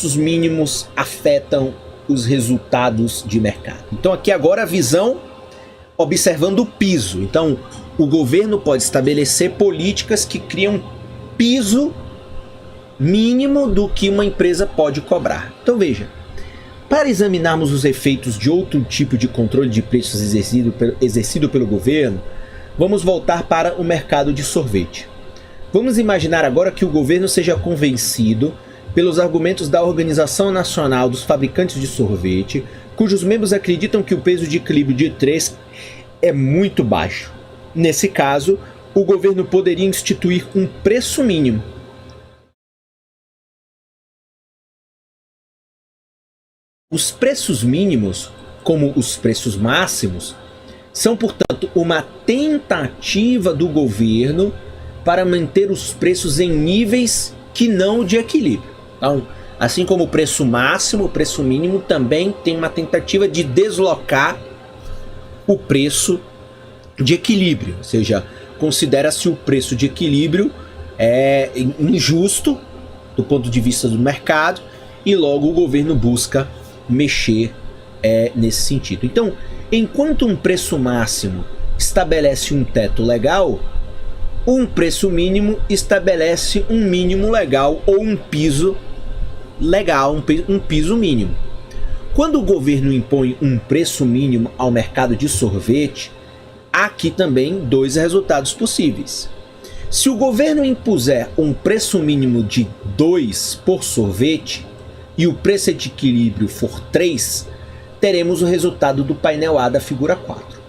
preços mínimos afetam os resultados de mercado. Então aqui agora a visão observando o piso. Então o governo pode estabelecer políticas que criam piso mínimo do que uma empresa pode cobrar. Então veja, para examinarmos os efeitos de outro tipo de controle de preços exercido pelo governo, vamos voltar para o mercado de sorvete. Vamos imaginar agora que o governo seja convencido pelos argumentos da Organização Nacional dos Fabricantes de Sorvete, cujos membros acreditam que o peso de equilíbrio de 3 é muito baixo. Nesse caso, o governo poderia instituir um preço mínimo. Os preços mínimos, como os preços máximos, são, portanto, uma tentativa do governo para manter os preços em níveis que não de equilíbrio. Então, assim como o preço máximo, o preço mínimo também tem uma tentativa de deslocar o preço de equilíbrio, ou seja, considera-se o preço de equilíbrio injusto do ponto de vista do mercado e logo o governo busca mexer nesse sentido. Então, enquanto um preço máximo estabelece um teto legal, um preço mínimo estabelece um mínimo legal ou um piso legal, um piso mínimo. Quando o governo impõe um preço mínimo ao mercado de sorvete, há aqui também dois resultados possíveis. Se o governo impuser um preço mínimo de 2 por sorvete e o preço de equilíbrio for 3, teremos o resultado do painel A da figura 4.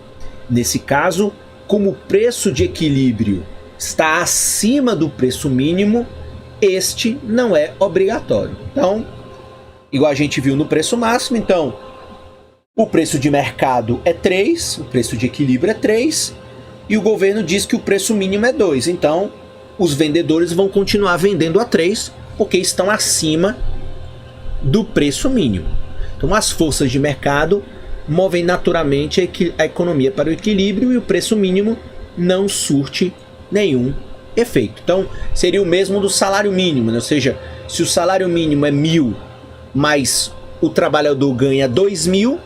Nesse caso, como o preço de equilíbrio está acima do preço mínimo, este não é obrigatório. Então, igual a gente viu no preço máximo, então o preço de mercado é 3, o preço de equilíbrio é 3, e o governo diz que o preço mínimo é 2. Então, os vendedores vão continuar vendendo a 3, porque estão acima do preço mínimo. Então, as forças de mercado movem naturalmente a economia para o equilíbrio e o preço mínimo não surte nenhum efeito. Então, seria o mesmo do salário mínimo, né? Ou seja, se o salário mínimo é 1.000, mas o trabalhador ganha 2.000,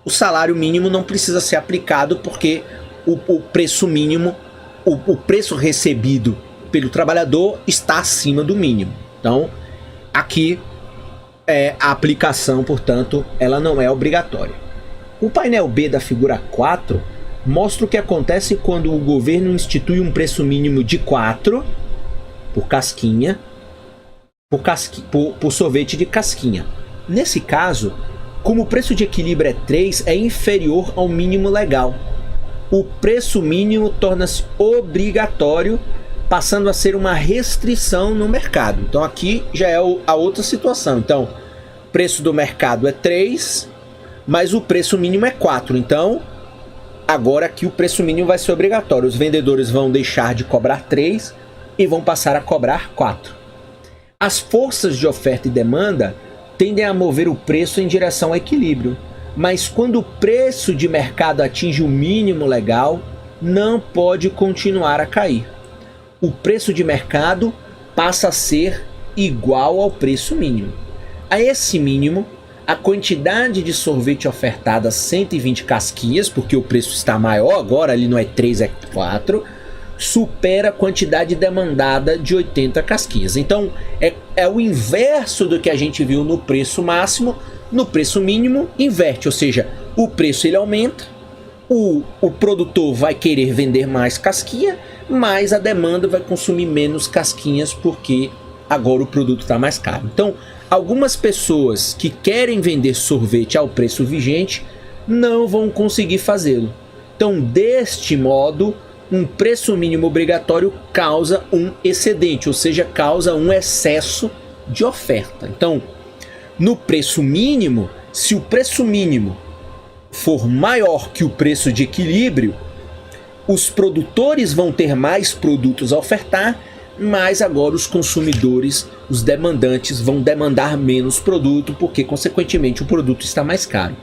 o salário mínimo não precisa ser aplicado porque o preço mínimo, o preço recebido pelo trabalhador está acima do mínimo. Então, aqui a aplicação, portanto, ela não é obrigatória. O painel B da figura 4 mostra o que acontece quando o governo institui um preço mínimo de 4 por casquinha, por sorvete de casquinha. Nesse caso, como o preço de equilíbrio é 3, é inferior ao mínimo legal. O preço mínimo torna-se obrigatório, passando a ser uma restrição no mercado. Então aqui já é a outra situação. Então, o preço do mercado é 3, mas o preço mínimo é 4. Então, agora aqui o preço mínimo vai ser obrigatório. Os vendedores vão deixar de cobrar 3 e vão passar a cobrar 4. As forças de oferta e demanda tendem a mover o preço em direção ao equilíbrio, mas quando o preço de mercado atinge o mínimo legal, não pode continuar a cair. O preço de mercado passa a ser igual ao preço mínimo. A esse mínimo, a quantidade de sorvete ofertada 120 casquinhas, porque o preço está maior agora, ali não é 3, é 4, supera a quantidade demandada de 80 casquinhas. Então, é o inverso do que a gente viu no preço máximo. No preço mínimo, inverte, ou seja, o preço ele aumenta, o produtor vai querer vender mais casquinha, mas a demanda vai consumir menos casquinhas porque agora o produto está mais caro. Então, algumas pessoas que querem vender sorvete ao preço vigente não vão conseguir fazê-lo. Então, deste modo, um preço mínimo obrigatório causa um excedente, ou seja, causa um excesso de oferta. Então, no preço mínimo, se o preço mínimo for maior que o preço de equilíbrio, os produtores vão ter mais produtos a ofertar, mas agora os consumidores, os demandantes, vão demandar menos produto porque, consequentemente, o produto está mais caro.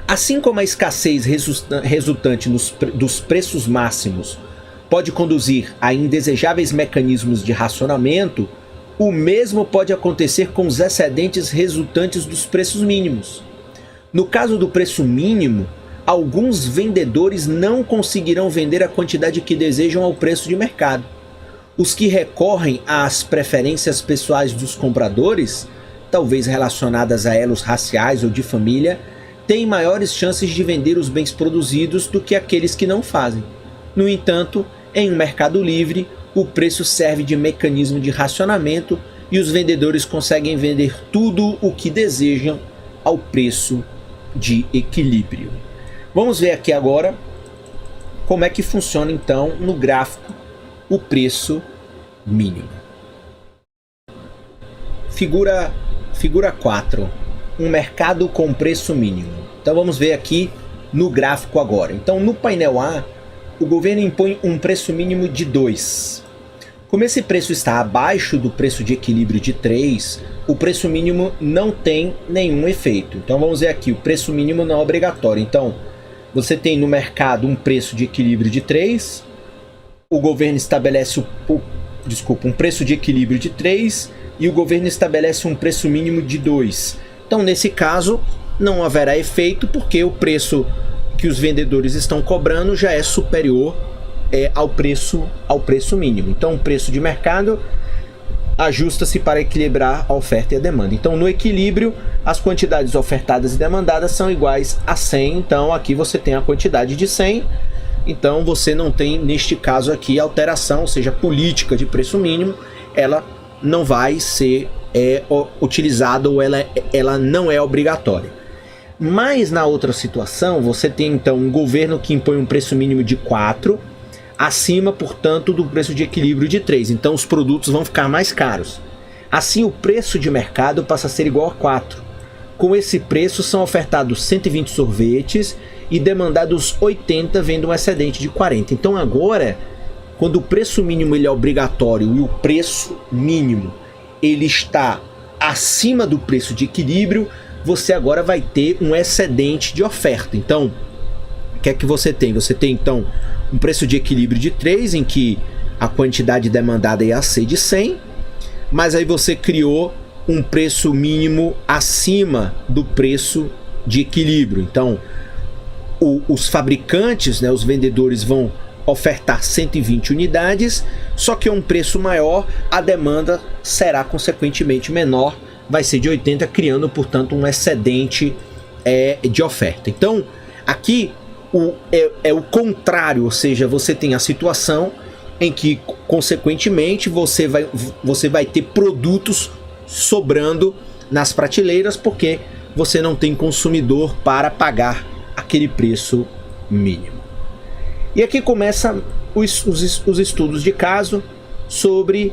Assim como a escassez resultante dos preços máximos pode conduzir a indesejáveis mecanismos de racionamento, O mesmo pode acontecer com os excedentes resultantes dos preços mínimos. No caso do preço mínimo, alguns vendedores não conseguirão vender a quantidade que desejam ao preço de mercado. Os que recorrem às preferências pessoais dos compradores, talvez relacionadas a elos raciais ou de família, têm maiores chances de vender os bens produzidos do que aqueles que não fazem. No entanto, em um mercado livre, o preço serve de mecanismo de racionamento e os vendedores conseguem vender tudo o que desejam ao preço de equilíbrio. Vamos ver aqui agora como é que funciona então no gráfico o preço mínimo. Figura 4, um mercado com preço mínimo. Então vamos ver aqui no gráfico agora. Então no painel A, o governo impõe um preço mínimo de 2. Como esse preço está abaixo do preço de equilíbrio de 3, o preço mínimo não tem nenhum efeito. Então vamos ver aqui, o preço mínimo não é obrigatório. Então você tem no mercado um preço de equilíbrio de 3, o governo estabelece um preço de equilíbrio de 3 e o governo estabelece um preço mínimo de 2. Então nesse caso não haverá efeito porque o preço que os vendedores estão cobrando já é superior ao preço mínimo. Então o preço de mercado ajusta-se para equilibrar a oferta e a demanda. Então no equilíbrio as quantidades ofertadas e demandadas são iguais a 100. Então aqui você tem a quantidade de 100. Então você não tem neste caso aqui alteração, ou seja, a política de preço mínimo ela não vai ser utilizada ou ela não é obrigatória. Mas na outra situação você tem então um governo que impõe um preço mínimo de 4, acima, portanto, do preço de equilíbrio de 3. Então os produtos vão ficar mais caros. Assim o preço de mercado passa a ser igual a 4. Com esse preço são ofertados 120 sorvetes e demandados 80, vendo um excedente de 40. Então agora, quando o preço mínimo ele é obrigatório e o preço mínimo ele está acima do preço de equilíbrio, você agora vai ter um excedente de oferta. Então, o que é que você tem? Você tem então um preço de equilíbrio de 3, em que a quantidade demandada ia ser de 100, mas aí você criou um preço mínimo acima do preço de equilíbrio. Então, os fabricantes, os vendedores vão ofertar 120 unidades, só que a um preço maior, a demanda será consequentemente menor, vai ser de 80, criando, portanto, um excedente de oferta. Então, aqui é o contrário, ou seja, você tem a situação em que, consequentemente, você vai ter produtos sobrando nas prateleiras porque você não tem consumidor para pagar aquele preço mínimo. E aqui começam os estudos de caso sobre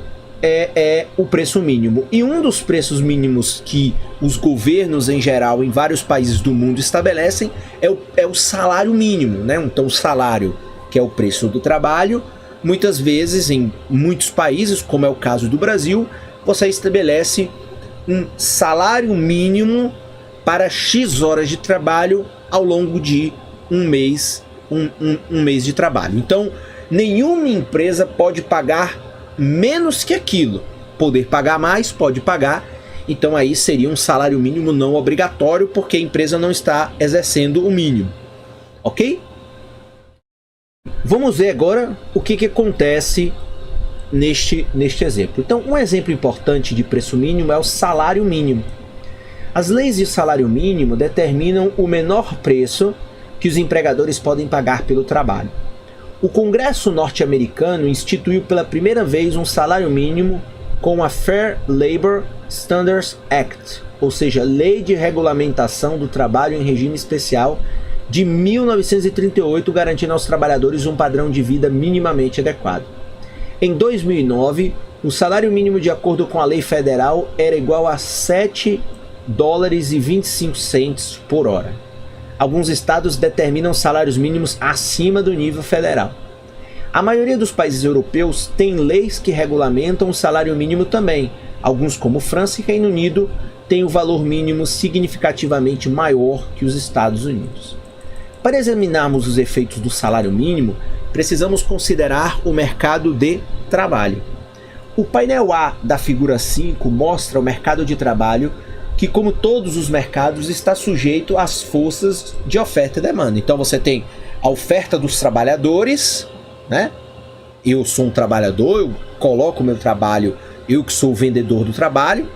o preço mínimo. E um dos preços mínimos que os governos em geral em vários países do mundo estabelecem é o salário mínimo, né? Então o salário, que é o preço do trabalho, muitas vezes em muitos países, como é o caso do Brasil, você estabelece um salário mínimo para X horas de trabalho ao longo de um mês de trabalho. Então nenhuma empresa pode pagar menos que aquilo. Poder pagar mais, pode pagar. Então aí seria um salário mínimo não obrigatório, porque a empresa não está exercendo o mínimo. Ok? Vamos ver agora o que acontece neste exemplo. Então, um exemplo importante de preço mínimo é o salário mínimo. As leis de salário mínimo determinam o menor preço que os empregadores podem pagar pelo trabalho. O Congresso norte-americano instituiu pela primeira vez um salário mínimo com a Fair Labor Standards Act, ou seja, Lei de Regulamentação do Trabalho em Regime Especial de 1938, garantindo aos trabalhadores um padrão de vida minimamente adequado. Em 2009, o salário mínimo de acordo com a lei federal era igual a $7,25 por hora. Alguns estados determinam salários mínimos acima do nível federal. A maioria dos países europeus tem leis que regulamentam o salário mínimo também. Alguns, como França e Reino Unido, têm o valor mínimo significativamente maior que os Estados Unidos. Para examinarmos os efeitos do salário mínimo, precisamos considerar o mercado de trabalho. O painel A da figura 5 mostra o mercado de trabalho que, como todos os mercados, está sujeito às forças de oferta e demanda. Então você tem a oferta dos trabalhadores, né? Eu sou um trabalhador, eu coloco o meu trabalho, eu que sou o vendedor do trabalho,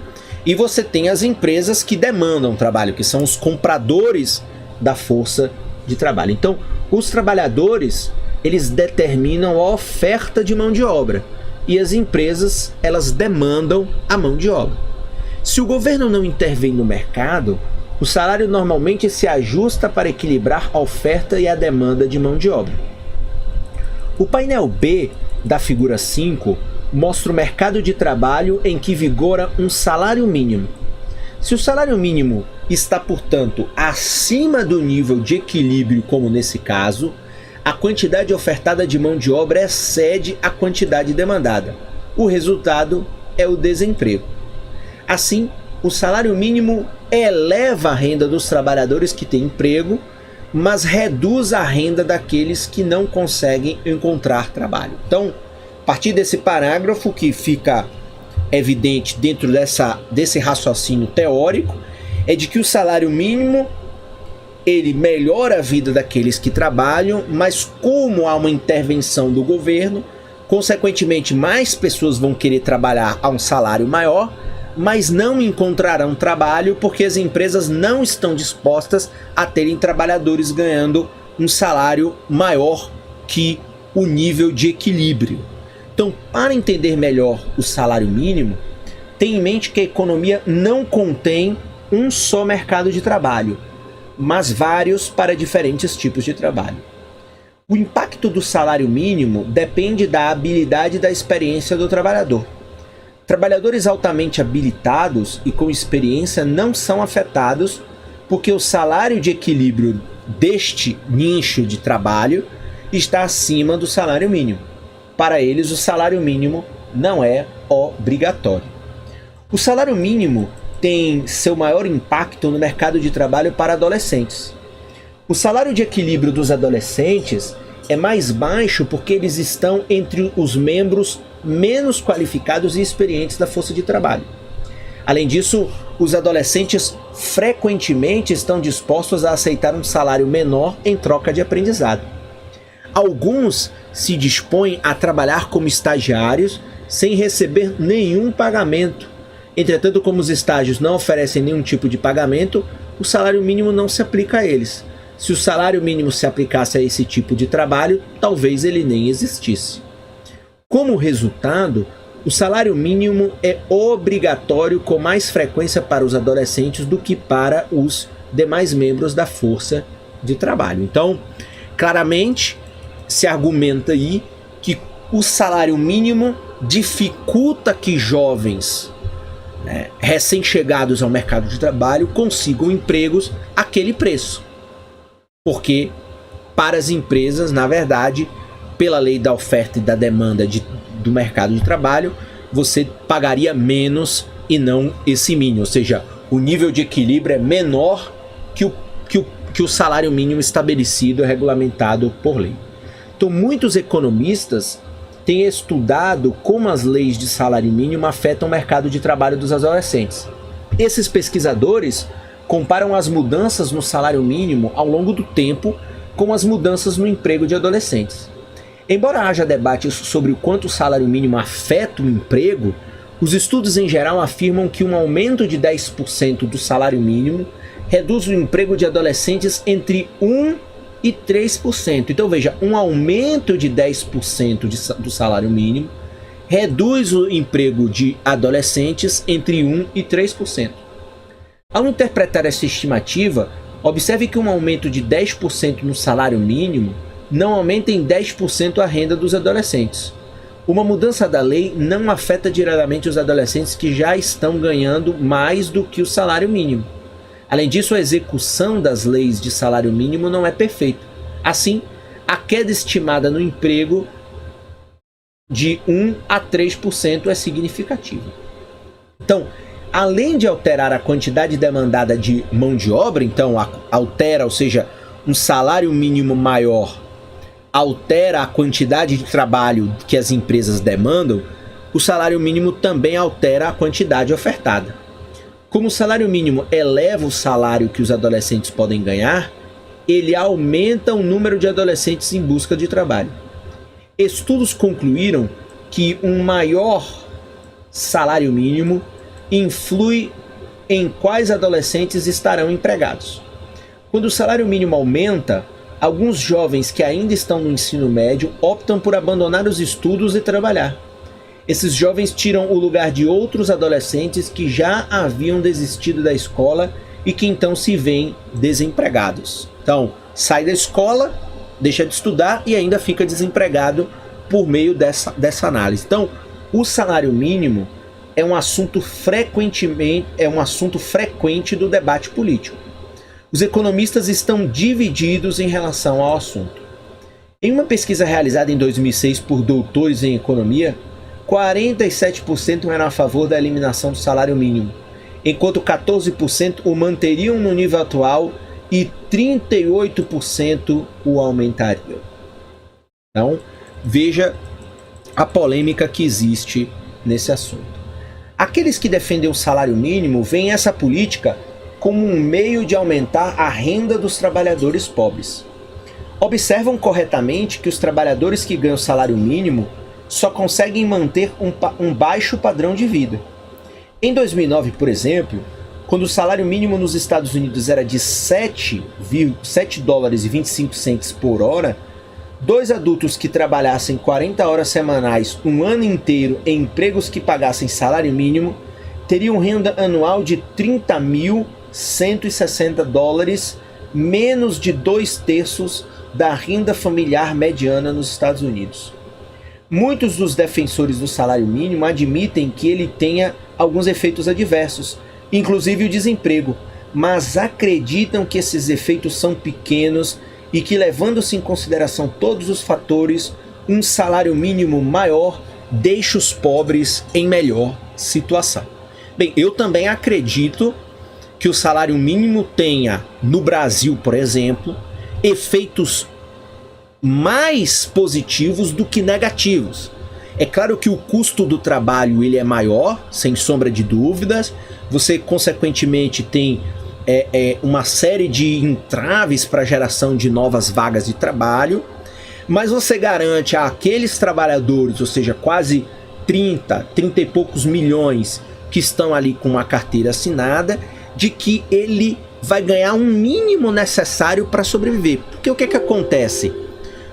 e você tem as empresas que demandam trabalho, que são os compradores da força de trabalho. Então, os trabalhadores, eles determinam a oferta de mão de obra, e as empresas, elas demandam a mão de obra. Se o governo não intervém no mercado, o salário normalmente se ajusta para equilibrar a oferta e a demanda de mão de obra. O painel B da figura 5 mostra o mercado de trabalho em que vigora um salário mínimo. Se o salário mínimo está, portanto, acima do nível de equilíbrio, como nesse caso, a quantidade ofertada de mão de obra excede a quantidade demandada. O resultado é o desemprego. Assim, o salário mínimo eleva a renda dos trabalhadores que têm emprego, mas reduz a renda daqueles que não conseguem encontrar trabalho. Então, a partir desse parágrafo que fica evidente dentro desse raciocínio teórico, é de que o salário mínimo ele melhora a vida daqueles que trabalham, mas como há uma intervenção do governo, consequentemente mais pessoas vão querer trabalhar a um salário maior, mas não encontrarão trabalho porque as empresas não estão dispostas a terem trabalhadores ganhando um salário maior que o nível de equilíbrio. Então, para entender melhor o salário mínimo, tenha em mente que a economia não contém um só mercado de trabalho, mas vários para diferentes tipos de trabalho. O impacto do salário mínimo depende da habilidade e da experiência do trabalhador. Trabalhadores altamente habilitados e com experiência não são afetados porque o salário de equilíbrio deste nicho de trabalho está acima do salário mínimo. Para eles, o salário mínimo não é obrigatório. O salário mínimo tem seu maior impacto no mercado de trabalho para adolescentes. O salário de equilíbrio dos adolescentes é mais baixo porque eles estão entre os membros menos qualificados e experientes da força de trabalho. Além disso, os adolescentes frequentemente estão dispostos a aceitar um salário menor em troca de aprendizado. Alguns se dispõem a trabalhar como estagiários sem receber nenhum pagamento. Entretanto, como os estágios não oferecem nenhum tipo de pagamento, o salário mínimo não se aplica a eles. Se o salário mínimo se aplicasse a esse tipo de trabalho, talvez ele nem existisse. Como resultado, o salário mínimo é obrigatório com mais frequência para os adolescentes do que para os demais membros da força de trabalho. Então, claramente, se argumenta aí que o salário mínimo dificulta que jovens recém-chegados ao mercado de trabalho consigam empregos àquele preço. Porque para as empresas, na verdade, pela lei da oferta e da demanda do mercado de trabalho, você pagaria menos e não esse mínimo. Ou seja, o nível de equilíbrio é menor que o salário mínimo estabelecido e regulamentado por lei. Então, muitos economistas têm estudado como as leis de salário mínimo afetam o mercado de trabalho dos adolescentes. Esses pesquisadores comparam as mudanças no salário mínimo ao longo do tempo com as mudanças no emprego de adolescentes. Embora haja debates sobre o quanto o salário mínimo afeta o emprego, os estudos em geral afirmam que um aumento de 10% do salário mínimo reduz o emprego de adolescentes entre 1% e 3%. Então veja, um aumento de 10% do salário mínimo reduz o emprego de adolescentes entre 1% e 3%. Ao interpretar essa estimativa, observe que um aumento de 10% no salário mínimo não aumenta em 10% a renda dos adolescentes. Uma mudança da lei não afeta diretamente os adolescentes que já estão ganhando mais do que o salário mínimo. Além disso, a execução das leis de salário mínimo não é perfeita. Assim, a queda estimada no emprego de 1% a 3% é significativa. Então, além de alterar a quantidade demandada de mão de obra, então altera, ou seja, um salário mínimo maior altera a quantidade de trabalho que as empresas demandam, o salário mínimo também altera a quantidade ofertada. Como o salário mínimo eleva o salário que os adolescentes podem ganhar, ele aumenta o número de adolescentes em busca de trabalho. Estudos concluíram que um maior salário mínimo influi em quais adolescentes estarão empregados. Quando o salário mínimo aumenta, alguns jovens que ainda estão no ensino médio optam por abandonar os estudos e trabalhar. Esses jovens tiram o lugar de outros adolescentes que já haviam desistido da escola e que então se veem desempregados. Então, sai da escola, deixa de estudar e ainda fica desempregado por meio dessa análise. Então, o salário mínimo é um assunto frequente do debate político. Os economistas estão divididos em relação ao assunto. Em uma pesquisa realizada em 2006 por doutores em economia, 47% eram a favor da eliminação do salário mínimo, enquanto 14% o manteriam no nível atual e 38% o aumentariam. Então, veja a polêmica que existe nesse assunto. Aqueles que defendem o salário mínimo veem essa política como um meio de aumentar a renda dos trabalhadores pobres. Observam corretamente que os trabalhadores que ganham salário mínimo só conseguem manter um baixo padrão de vida. Em 2009, por exemplo, quando o salário mínimo nos Estados Unidos era de 7 dólares e 25 centes por hora, 2 adultos que trabalhassem 40 horas semanais um ano inteiro em empregos que pagassem salário mínimo teriam renda anual de 30.160 dólares, menos de 2/3 da renda familiar mediana nos Estados Unidos. Muitos dos defensores do salário mínimo admitem que ele tenha alguns efeitos adversos, inclusive o desemprego, mas acreditam que esses efeitos são pequenos e que, levando-se em consideração todos os fatores, um salário mínimo maior deixa os pobres em melhor situação. Bem, eu também acredito que o salário mínimo tenha, no Brasil, por exemplo, efeitos mais positivos do que negativos. É claro que o custo do trabalho ele é maior, sem sombra de dúvidas. Você, consequentemente, tem uma série de entraves para a geração de novas vagas de trabalho, mas você garante àqueles trabalhadores, ou seja, quase 30 e poucos milhões que estão ali com uma carteira assinada, de que ele vai ganhar um mínimo necessário para sobreviver. Porque o que acontece?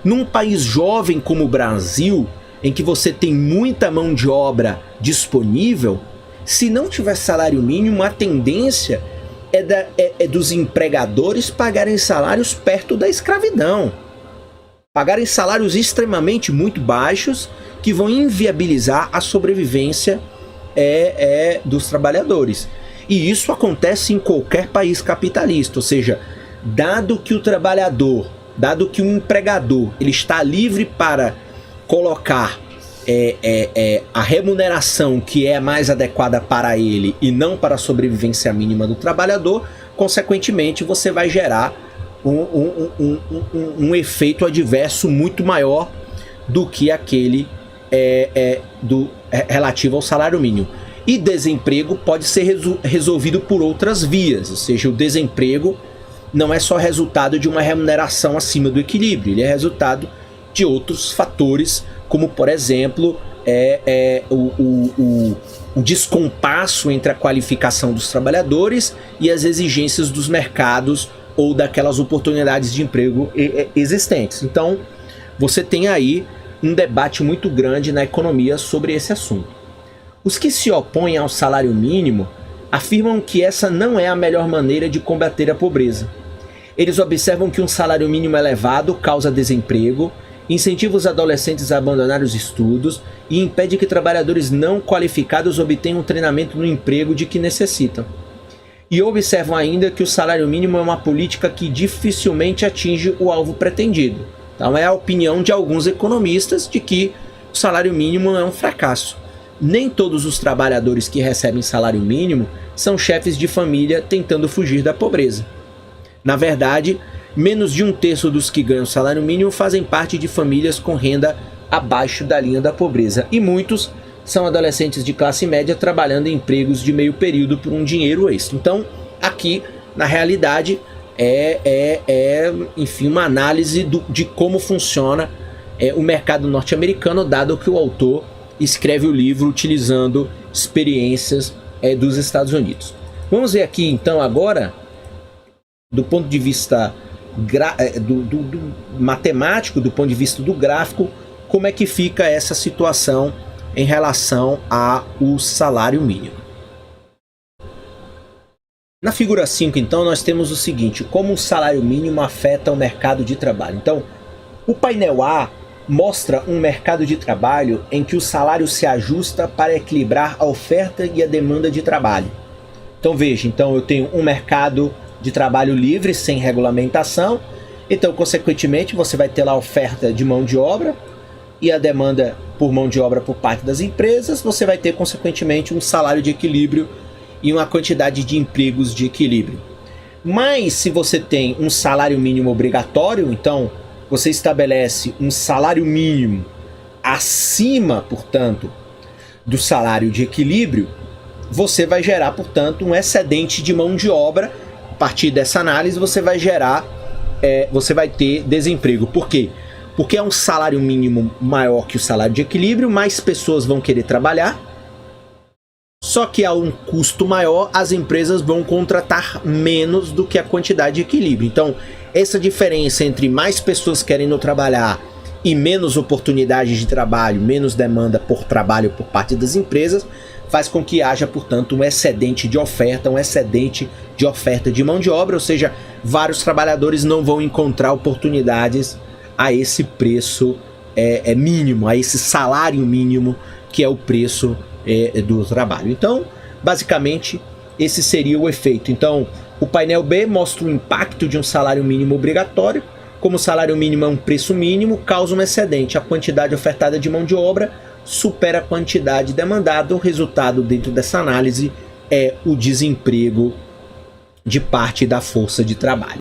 Num país jovem como o Brasil, em que você tem muita mão de obra disponível, se não tiver salário mínimo, a tendência é dos empregadores pagarem salários perto da escravidão. Pagarem salários extremamente muito baixos que vão inviabilizar a sobrevivência dos trabalhadores. E isso acontece em qualquer país capitalista, ou seja, dado que o empregador ele está livre para colocar a remuneração que é mais adequada para ele e não para a sobrevivência mínima do trabalhador, consequentemente você vai gerar um efeito adverso muito maior do que aquele relativo ao salário mínimo. E desemprego pode ser resolvido por outras vias, ou seja, o desemprego não é só resultado de uma remuneração acima do equilíbrio, ele é resultado de outros fatores, como, por exemplo, o descompasso entre a qualificação dos trabalhadores e as exigências dos mercados ou daquelas oportunidades de emprego existentes. Então, você tem aí um debate muito grande na economia sobre esse assunto. Os que se opõem ao salário mínimo afirmam que essa não é a melhor maneira de combater a pobreza. Eles observam que um salário mínimo elevado causa desemprego, incentiva os adolescentes a abandonar os estudos e impede que trabalhadores não qualificados obtenham treinamento no emprego de que necessitam. E observam ainda que o salário mínimo é uma política que dificilmente atinge o alvo pretendido. Então é a opinião de alguns economistas de que o salário mínimo é um fracasso. Nem todos os trabalhadores que recebem salário mínimo são chefes de família tentando fugir da pobreza. Na verdade, menos de 1/3 dos que ganham salário mínimo fazem parte de famílias com renda abaixo da linha da pobreza, e muitos são adolescentes de classe média trabalhando em empregos de meio período por um dinheiro extra. Então, aqui, na realidade, enfim, uma análise de como funciona o mercado norte-americano, dado que o autor escreve o livro utilizando experiências dos Estados Unidos. Vamos ver aqui, então, agora, do ponto de vista do matemático, do ponto de vista do gráfico, como é que fica essa situação em relação ao salário mínimo. Na figura 5, então, nós temos o seguinte: como o salário mínimo afeta o mercado de trabalho. Então, o painel A mostra um mercado de trabalho em que o salário se ajusta para equilibrar a oferta e a demanda de trabalho. Então veja, eu tenho um mercado de trabalho livre, sem regulamentação, então consequentemente você vai ter lá a oferta de mão de obra e a demanda por mão de obra por parte das empresas, você vai ter consequentemente um salário de equilíbrio e uma quantidade de empregos de equilíbrio. Mas se você tem um salário mínimo obrigatório, então você estabelece um salário mínimo acima, portanto, do salário de equilíbrio, você vai gerar, portanto, um excedente de mão de obra. A partir dessa análise, você vai ter desemprego. Por quê? Porque é um salário mínimo maior que o salário de equilíbrio, mais pessoas vão querer trabalhar, só que a um custo maior, as empresas vão contratar menos do que a quantidade de equilíbrio. Então, essa diferença entre mais pessoas querendo trabalhar e menos oportunidades de trabalho, menos demanda por trabalho por parte das empresas, faz com que haja, portanto, um excedente de oferta, de mão de obra, ou seja, vários trabalhadores não vão encontrar oportunidades a esse preço mínimo, a esse salário mínimo, que é o preço do trabalho. Então, basicamente, esse seria o efeito. Então, o painel B mostra o impacto de um salário mínimo obrigatório. Como o salário mínimo é um preço mínimo, causa um excedente. A quantidade ofertada de mão de obra supera a quantidade demandada. O resultado dentro dessa análise é o desemprego de parte da força de trabalho.